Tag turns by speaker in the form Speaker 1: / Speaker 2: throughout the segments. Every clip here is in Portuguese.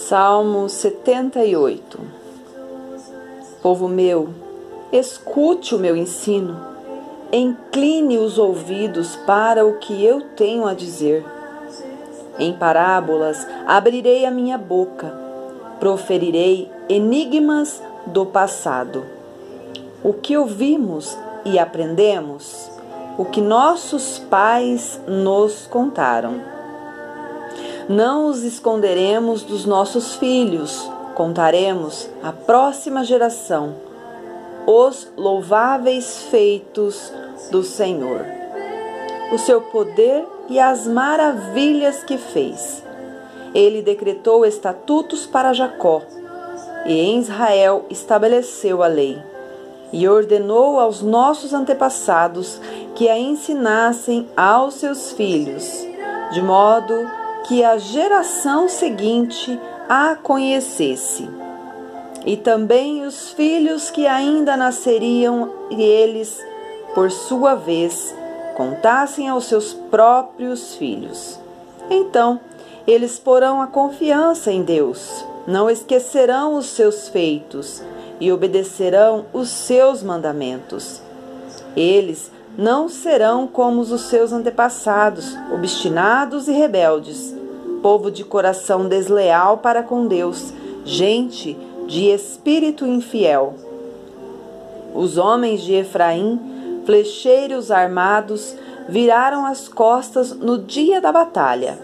Speaker 1: Salmo 78. Povo meu, escute o meu ensino, incline os ouvidos para o que eu tenho a dizer. Em parábolas abrirei a minha boca, proferirei enigmas do passado. O que ouvimos e aprendemos, o que nossos pais nos contaram. Não os esconderemos dos nossos filhos, contaremos à próxima geração os louváveis feitos do Senhor, o seu poder e as maravilhas que fez. Ele decretou estatutos para Jacó, e em Israel estabeleceu a lei, e ordenou aos nossos antepassados que a ensinassem aos seus filhos, de modo que a geração seguinte a conhecesse. E também os filhos que ainda nasceriam, e eles, por sua vez, contassem aos seus próprios filhos. Então, eles porão a confiança em Deus, não esquecerão os seus feitos e obedecerão os seus mandamentos. Eles não serão como os seus antepassados, obstinados e rebeldes, povo de coração desleal para com Deus, gente de espírito infiel. Os homens de Efraim, flecheiros armados, viraram as costas no dia da batalha.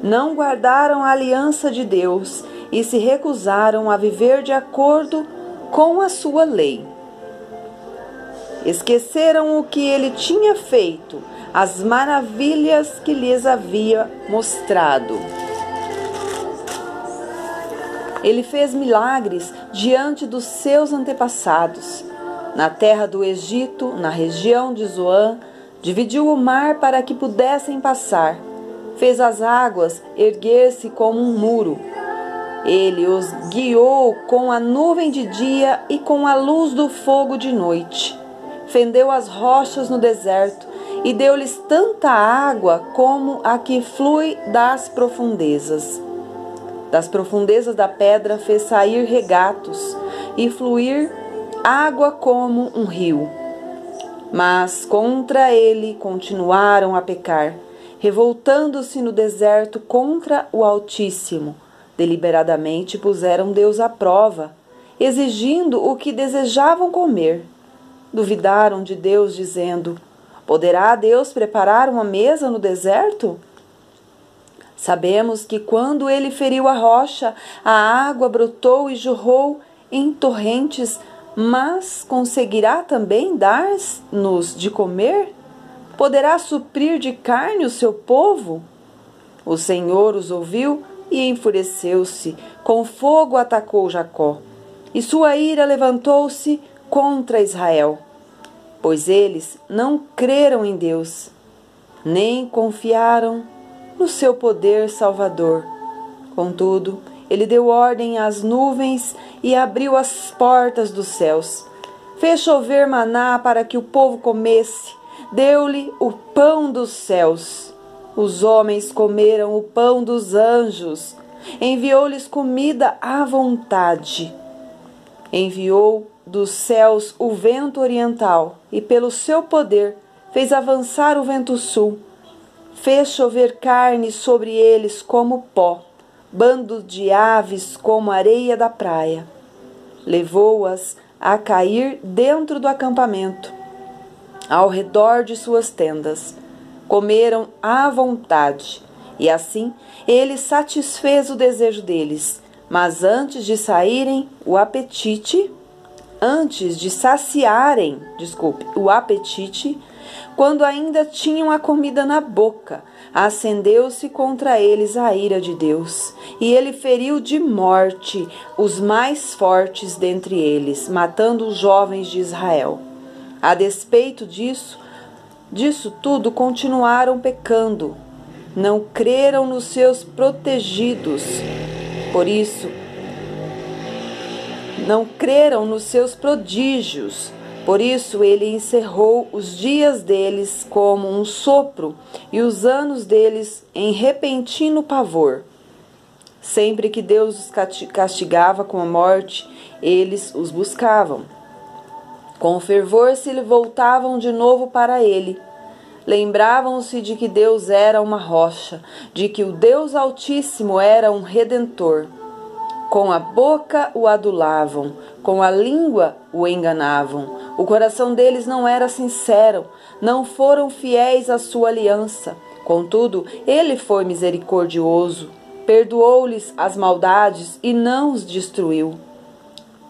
Speaker 1: Não guardaram a aliança de Deus e se recusaram a viver de acordo com a sua lei. Esqueceram o que ele tinha feito, as maravilhas que lhes havia mostrado. Ele fez milagres diante dos seus antepassados. Na terra do Egito, na região de Zoan, dividiu o mar para que pudessem passar. Fez as águas erguer-se como um muro. Ele os guiou com a nuvem de dia e com a luz do fogo de noite. Fendeu as rochas no deserto e deu-lhes tanta água como a que flui das profundezas. Das profundezas da pedra fez sair regatos e fluir água como um rio. Mas contra ele continuaram a pecar, revoltando-se no deserto contra o Altíssimo. Deliberadamente puseram Deus à prova, exigindo o que desejavam comer. Duvidaram de Deus, dizendo: poderá Deus preparar uma mesa no deserto? Sabemos que quando ele feriu a rocha, a água brotou e jorrou em torrentes, mas conseguirá também dar-nos de comer? Poderá suprir de carne o seu povo? O Senhor os ouviu e enfureceu-se, com fogo atacou Jacó, e sua ira levantou-se contra Israel, pois eles não creram em Deus, nem confiaram no seu poder salvador. Contudo, ele deu ordem às nuvens e abriu as portas dos céus. Fez chover maná para que o povo comesse, deu-lhe o pão dos céus. Os homens comeram o pão dos anjos, enviou-lhes comida à vontade. Enviou dos céus o vento oriental e pelo seu poder fez avançar o vento sul. Fez chover carne sobre eles como pó, bando de aves como areia da praia. Levou-as a cair dentro do acampamento, ao redor de suas tendas. Comeram à vontade, e assim ele satisfez o desejo deles. Mas antes de saciarem o apetite, quando ainda tinham a comida na boca, acendeu-se contra eles a ira de Deus, e ele feriu de morte os mais fortes dentre eles, matando os jovens de Israel. A despeito disso tudo continuaram pecando, não creram nos seus protegidos, por isso, não creram nos seus prodígios. Por isso ele encerrou os dias deles como um sopro e os anos deles em repentino pavor. Sempre que Deus os castigava com a morte, eles os buscavam. Com fervor se voltavam de novo para ele. Lembravam-se de que Deus era uma rocha, de que o Deus Altíssimo era um Redentor. Com a boca o adulavam, com a língua o enganavam. O coração deles não era sincero, não foram fiéis à sua aliança. Contudo, ele foi misericordioso, perdoou-lhes as maldades e não os destruiu.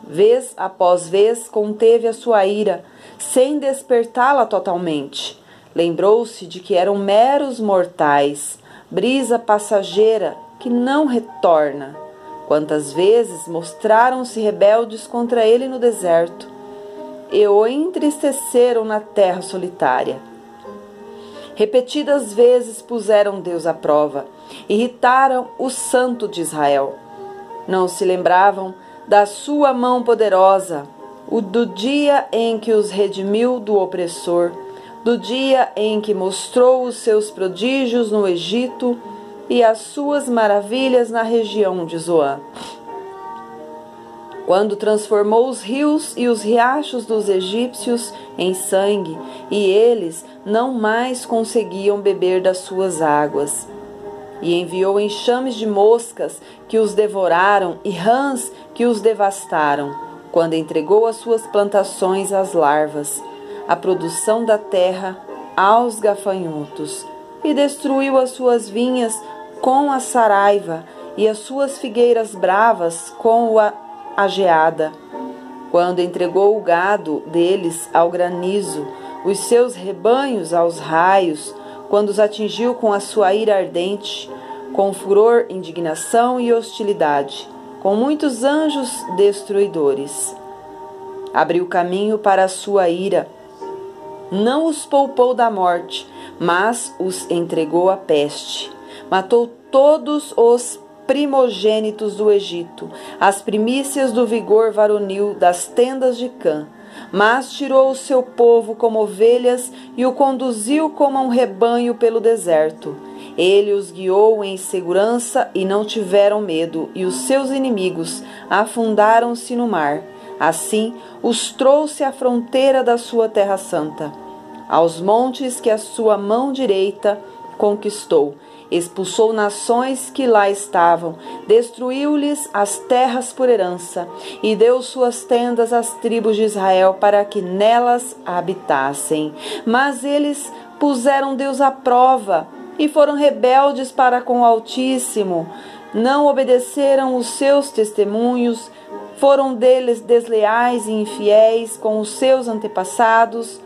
Speaker 1: Vez após vez conteve a sua ira, sem despertá-la totalmente. Lembrou-se de que eram meros mortais, brisa passageira que não retorna. Quantas vezes mostraram-se rebeldes contra ele no deserto e o entristeceram na terra solitária. Repetidas vezes puseram Deus à prova, irritaram o Santo de Israel. Não se lembravam da sua mão poderosa, do dia em que os redimiu do opressor, do dia em que mostrou os seus prodígios no Egito e as suas maravilhas na região de Zoan. Quando transformou os rios e os riachos dos egípcios em sangue, e eles não mais conseguiam beber das suas águas. E enviou enxames de moscas que os devoraram e rãs que os devastaram, quando entregou as suas plantações às larvas, a produção da terra aos gafanhotos, e destruiu as suas vinhas com a saraiva e as suas figueiras bravas com a geada. Quando entregou o gado deles ao granizo, os seus rebanhos aos raios, quando os atingiu com a sua ira ardente, com furor, indignação e hostilidade, com muitos anjos destruidores. Abriu caminho para a sua ira, não os poupou da morte, mas os entregou à peste. Matou todos os primogênitos do Egito, as primícias do vigor varonil das tendas de Cã. Mas tirou o seu povo como ovelhas e o conduziu como um rebanho pelo deserto. Ele os guiou em segurança e não tiveram medo, e os seus inimigos afundaram-se no mar. Assim os trouxe à fronteira da sua terra santa, aos montes que a sua mão direita conquistou. Expulsou nações que lá estavam, destruiu-lhes as terras por herança, e deu suas tendas às tribos de Israel para que nelas habitassem. Mas eles puseram Deus à prova e foram rebeldes para com o Altíssimo. Não obedeceram os seus testemunhos, foram deles desleais e infiéis com os seus antepassados,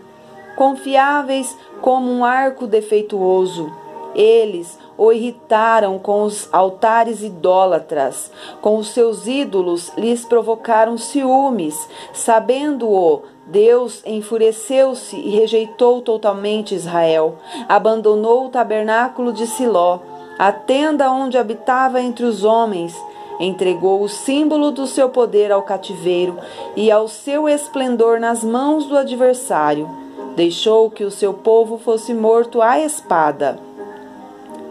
Speaker 1: confiáveis como um arco defeituoso. Eles o irritaram com os altares idólatras, com os seus ídolos lhes provocaram ciúmes. Sabendo-o, Deus enfureceu-se e rejeitou totalmente Israel. Abandonou o tabernáculo de Siló, a tenda onde habitava entre os homens. Entregou o símbolo do seu poder ao cativeiro e ao seu esplendor nas mãos do adversário. Deixou que o seu povo fosse morto à espada,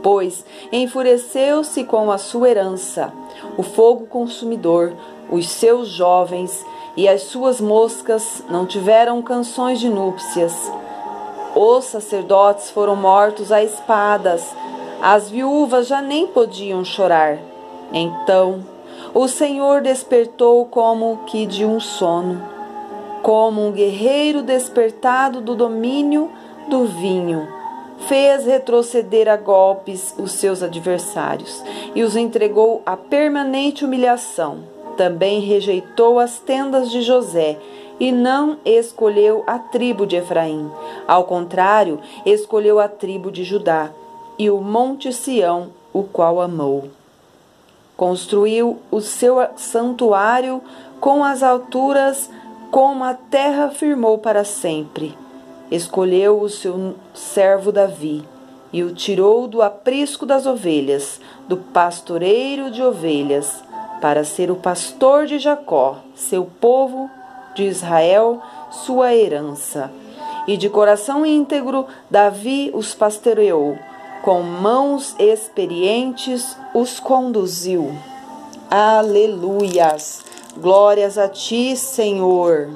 Speaker 1: pois enfureceu-se com a sua herança, o fogo consumidor, os seus jovens e as suas moscas não tiveram canções de núpcias. Os sacerdotes foram mortos a espadas, as viúvas já nem podiam chorar. Então o Senhor despertou como que de um sono, como um guerreiro despertado do domínio do vinho. Fez retroceder a golpes os seus adversários e os entregou à permanente humilhação. Também rejeitou as tendas de José e não escolheu a tribo de Efraim. Ao contrário, escolheu a tribo de Judá e o monte Sião, o qual amou. Construiu o seu santuário com as alturas, como a terra firmou para sempre. Escolheu o seu servo Davi e o tirou do aprisco das ovelhas, do pastoreiro de ovelhas, para ser o pastor de Jacó, seu povo, de Israel, sua herança. E de coração íntegro, Davi os pastoreou, com mãos experientes os conduziu. Aleluias! Glórias a ti, Senhor!